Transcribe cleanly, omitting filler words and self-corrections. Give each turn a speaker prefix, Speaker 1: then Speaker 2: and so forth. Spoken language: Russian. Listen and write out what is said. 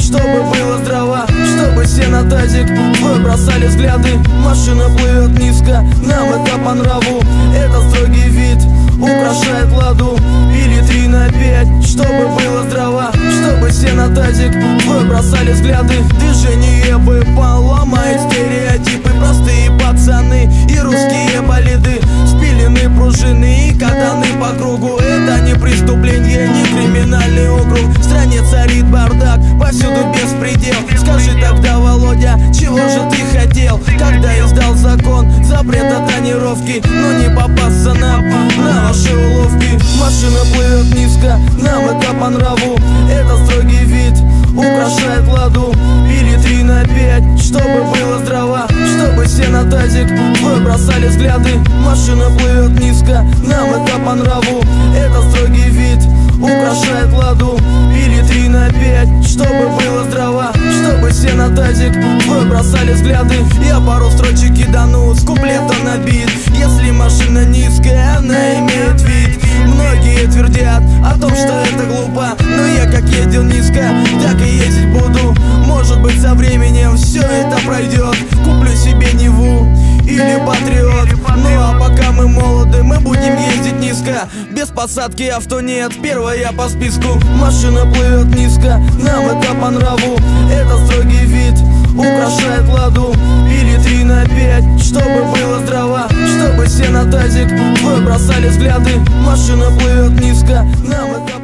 Speaker 1: чтобы было здраво, чтобы все на тазик твой бросали взгляды. Машина плывет низко, нам это по нраву. Это строгий вид украшает ладу. Пили 3 на 5, чтобы было здраво, чтобы все на тазик твой бросали взгляды. Движение БП ломает стереотипы. Простые пацаны и русские болиды, спилены пружины и катаны по кругу. Это не преступление, не криминальный округ. В стране царит бардак, повсюду беспредел. Скажи тогда, Володя, чего же ты хотел, когда издал закон, запрет от тонировки, но не попасться нам на ваши уловки. Машина плывет низко, нам это по нраву. Это строгий вид украшает ладу. Пили 3 на 5, чтобы было здраво, чтобы все на тазик твой бросали взгляды. Машина плывет низко, нам это по нраву. Это строгий вид украшает ладу. Пили 3 на 5, чтобы было здраво, чтобы все на тазик твой бросали взгляды. Я пару строчек кидану, с куплета набит. Если машина низкая, она имеет вид. Многие твердят о том, что это глупо, но я как ездил низко, так и ездить буду. Может быть, со временем все это пройдет. Куплю себе Ниву или Патриот. Ну а пока мы молоды, мы будем ездить низко. Без посадки авто нет, первая по списку. Машина плывет низко, нам это по нраву. Это строгий вид украшает ладу. Пили 3 на 5, чтобы было здраво, чтобы все на тазик твой бросали взгляды. Машина плывет низко, нам это